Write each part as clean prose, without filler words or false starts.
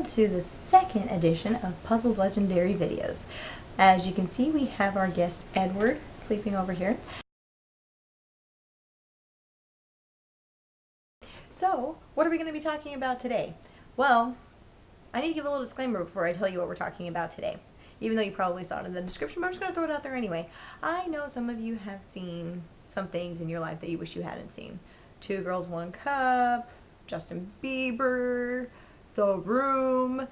to the second edition of Puzzles Legendary Videos. As you can see, we have our guest Edward sleeping over here. So, what are we going to be talking about today? Well, I need to give a little disclaimer before I tell you what we're talking about today. Even though you probably saw it in the description, but I'm just going to throw it out there anyway. I know some of you have seen some things in your life that you wish you hadn't seen. 2 Girls, 1 Cup, Justin Bieber, The Room.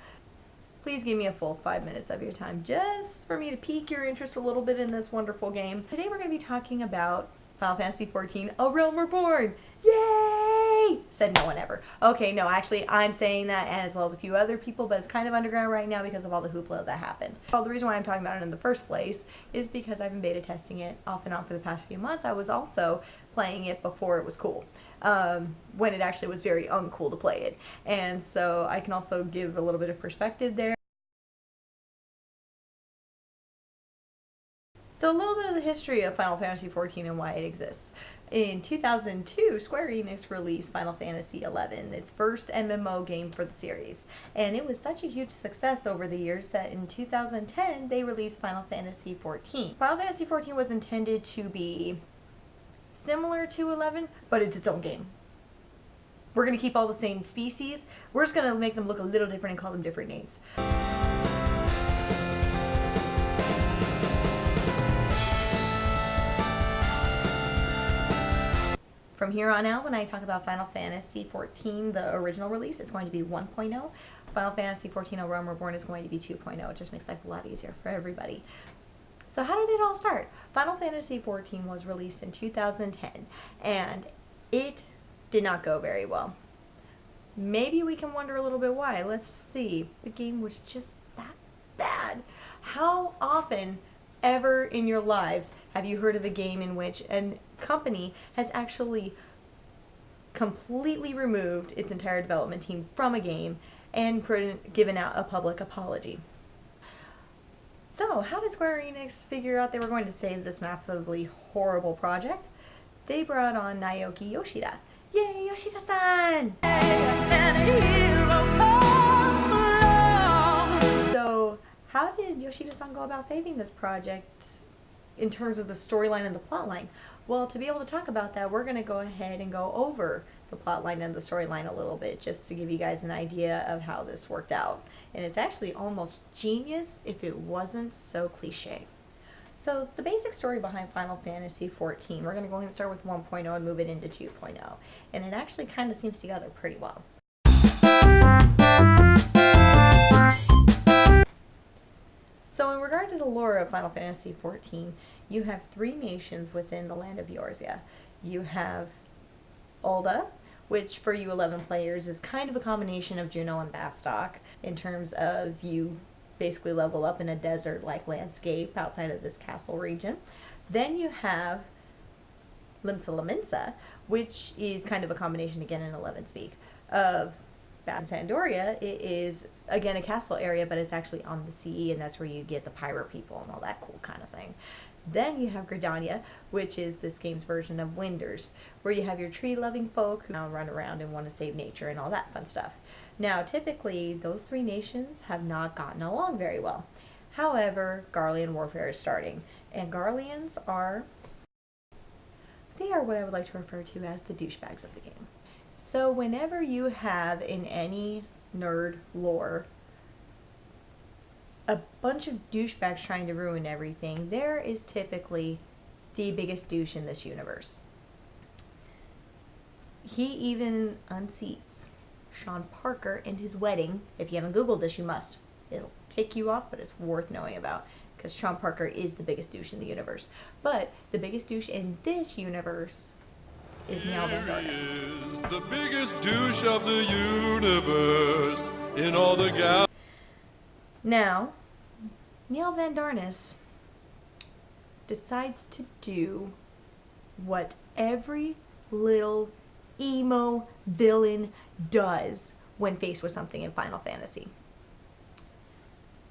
Please give me a full 5 minutes of your time just for me to pique your interest a little bit in this wonderful game. Today we're going to be talking about Final Fantasy XIV, A Realm Reborn. Yay! Said no one ever. Okay, no, actually I'm saying that as well as a few other people, but it's kind of underground right now because of all the hoopla that happened. Well, the reason why I'm talking about it in the first place is because I've been beta testing it off and on for the past few months. I was also playing it before it was cool. When it actually was very uncool to play it. And so I can also give a little bit of perspective there. So a little bit of the history of Final Fantasy XIV and why it exists. In 2002, Square Enix released Final Fantasy XI, its first MMO game for the series. And it was such a huge success over the years that in 2010, they released Final Fantasy XIV. Final Fantasy XIV was intended to be similar to 11, but it's its own game. We're going to keep all the same species. We're just going to make them look a little different and call them different names. From here on out, when I talk about Final Fantasy XIV, the original release, it's going to be 1.0. Final Fantasy XIV, A Realm Reborn is going to be 2.0. It just makes life a lot easier for everybody. So how did it all start? Final Fantasy XIV was released in 2010, and it did not go very well. Maybe we can wonder a little bit why. Let's see. The game was just that bad. How often ever in your lives have you heard of a game in which a company has actually completely removed its entire development team from a game and given out a public apology? So, how did Square Enix figure out they were going to save this massively horrible project? They brought on Naoki Yoshida. Yay, Yoshida-san! So, how did Yoshida-san go about saving this project in terms of the storyline and the plotline? Well, to be able to talk about that, we're going to go ahead and go over the plotline and the storyline a little bit, just to give you guys an idea of how this worked out. And it's actually almost genius if it wasn't so cliche. So the basic story behind Final Fantasy XIV, we're going to go ahead and start with 1.0 and move it into 2.0. And it actually kind of seems together pretty well. So in regard to the lore of Final Fantasy XIV, you have 3 nations within the land of Eorzea. You have Ul'dah, which for you 11 players is kind of a combination of Juno and Bastok in terms of you basically level up in a desert-like landscape outside of this castle region. Then you have Limsa Lominsa, which is kind of a combination, again in 11 speak, of Sandoria. It is again a castle area, but it's actually on the sea, and that's where you get the pirate people and all that cool kind of thing. Then you have Gridania, which is this game's version of Winders, where you have your tree-loving folk who run around and want to save nature and all that fun stuff. Now, typically, those 3 nations have not gotten along very well. However, Garlean warfare is starting, and Garleans are what I would like to refer to as the douchebags of the game. So whenever you have in any nerd lore a bunch of douchebags trying to ruin everything, there is typically the biggest douche in this universe. He even unseats Sean Parker and his wedding. If you haven't Googled this, you must. It'll tick you off, but it's worth knowing about because Sean Parker is the biggest douche in the universe. But the biggest douche in this universe is Neil Van The biggest douche of the universe in all the galaxies. Now, Neil Van Darnus decides to do what every little emo villain does when faced with something in Final Fantasy.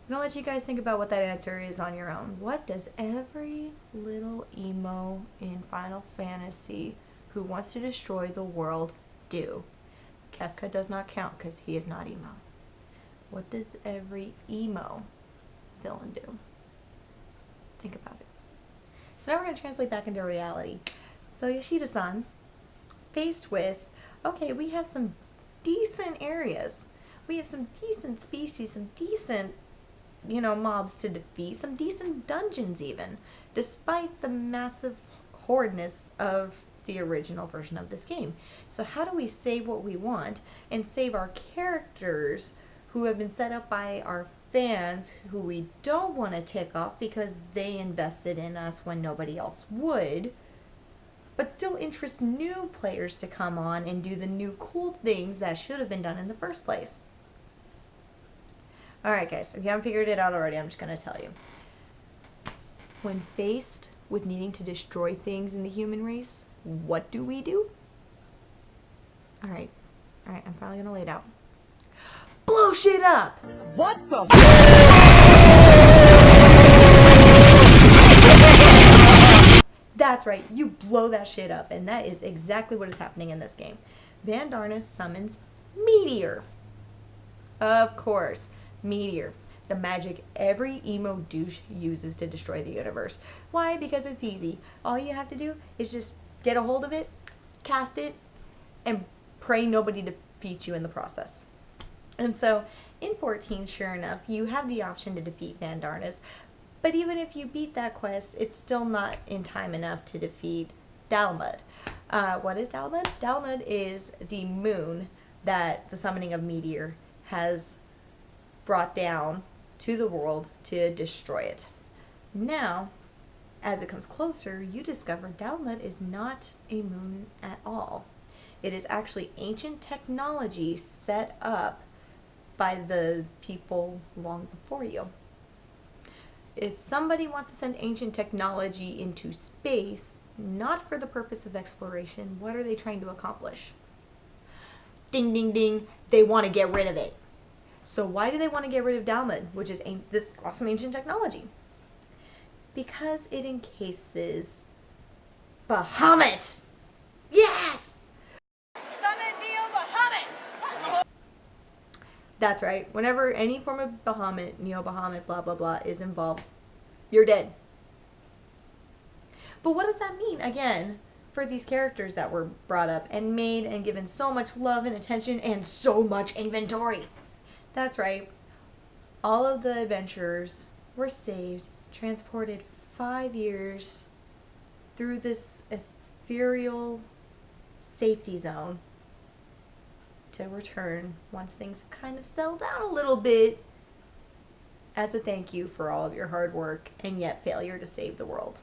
I'm gonna let you guys think about what that answer is on your own. What does every little emo in Final Fantasy who wants to destroy the world do? Kefka does not count because he is not emo. What does every emo villain do? Think about it. So now we're going to translate back into reality. So Yoshida-san, faced with, okay, we have some decent areas. We have some decent species, some decent, mobs to defeat, some decent dungeons even, despite the massive horridness of the original version of this game. So how do we save what we want and save our characters who have been set up by our fans who we don't want to tick off because they invested in us when nobody else would, but still interest new players to come on and do the new cool things that should have been done in the first place? Alright guys, if you haven't figured it out already, I'm just going to tell you. When faced with needing to destroy things in the human race, what do we do? Alright, I'm finally going to lay it out. Blow shit up! What the That's right, you blow that shit up, and that is exactly what is happening in this game. Van Darnus summons Meteor. Of course, Meteor. The magic every emo douche uses to destroy the universe. Why? Because it's easy. All you have to do is just get a hold of it, cast it, and pray nobody defeats you in the process. And so, in 14, sure enough, you have the option to defeat Van Darnus, but even if you beat that quest, it's still not in time enough to defeat Dalmud. What is Dalmud? Dalmud is the moon that the summoning of Meteor has brought down to the world to destroy it. Now, as it comes closer, you discover Dalmud is not a moon at all. It is actually ancient technology set up by the people long before you. If somebody wants to send ancient technology into space, not for the purpose of exploration, what are they trying to accomplish? Ding, ding, ding, they want to get rid of it. So why do they want to get rid of Dalmud, which is this awesome ancient technology? Because it encases Bahamut! Yes! Summon Neo Bahamut! That's right. Whenever any form of Bahamut, Neo Bahamut, blah blah blah is involved, you're dead. But what does that mean, again, for these characters that were brought up and made and given so much love and attention and so much inventory? That's right. All of the adventurers were saved, transported 5 years through this ethereal safety zone to return once things have kind of settled down a little bit as a thank you for all of your hard work and yet failure to save the world.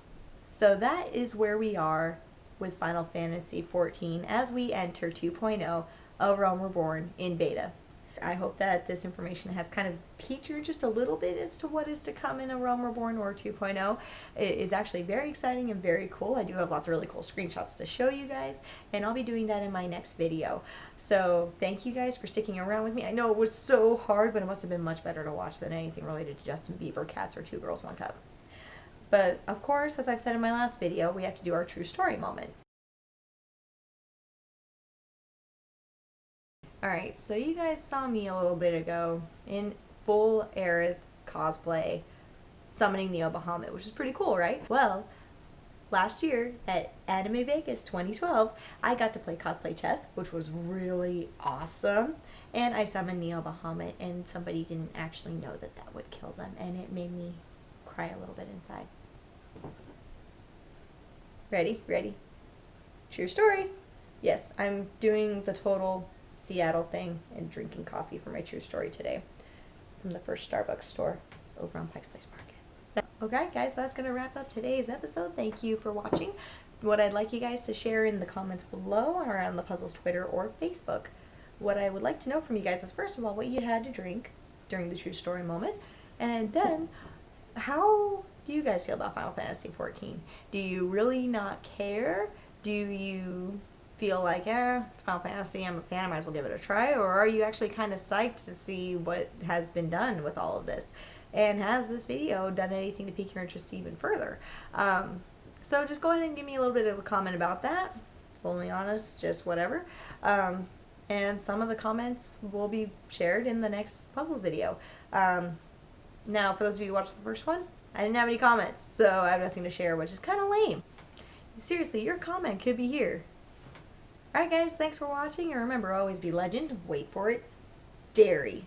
So that is where we are with Final Fantasy XIV as we enter 2.0 of Realm Reborn in beta. I hope that this information has kind of piqued your interest a little bit as to what is to come in a Realm Reborn or 2.0. It is actually very exciting and very cool. I do have lots of really cool screenshots to show you guys, and I'll be doing that in my next video. So thank you guys for sticking around with me. I know it was so hard, but it must have been much better to watch than anything related to Justin Bieber, Cats, or Two Girls, One Cup. But of course, as I've said in my last video, we have to do our true story moment. Alright, so you guys saw me a little bit ago in full Aerith cosplay summoning Neo Bahamut, which is pretty cool, right? Well, last year at Anime Vegas 2012, I got to play cosplay chess, which was really awesome. And I summoned Neo Bahamut, and somebody didn't actually know that that would kill them, and it made me cry a little bit inside. Ready? Ready? True story. Yes, I'm doing the total Seattle thing and drinking coffee for my true story today from the first Starbucks store over on Pike's Place Market. Okay guys, so that's going to wrap up today's episode. Thank you for watching. What I'd like you guys to share in the comments below or on the Puzzles Twitter or Facebook. What I would like to know from you guys is, first of all, what you had to drink during the true story moment, and then how do you guys feel about Final Fantasy XIV? Do you really not care? Do you feel like, it's Final Fantasy, I'm a fan, I might as well give it a try? Or are you actually kind of psyched to see what has been done with all of this? And has this video done anything to pique your interest even further? So just go ahead and give me a little bit of a comment about that. Fully honest, just whatever. and some of the comments will be shared in the next puzzles video. Now, for those of you who watched the first one, I didn't have any comments, so I have nothing to share, which is kind of lame. Seriously, your comment could be here. Alright guys, thanks for watching, and remember, always be legend, wait for it, dairy.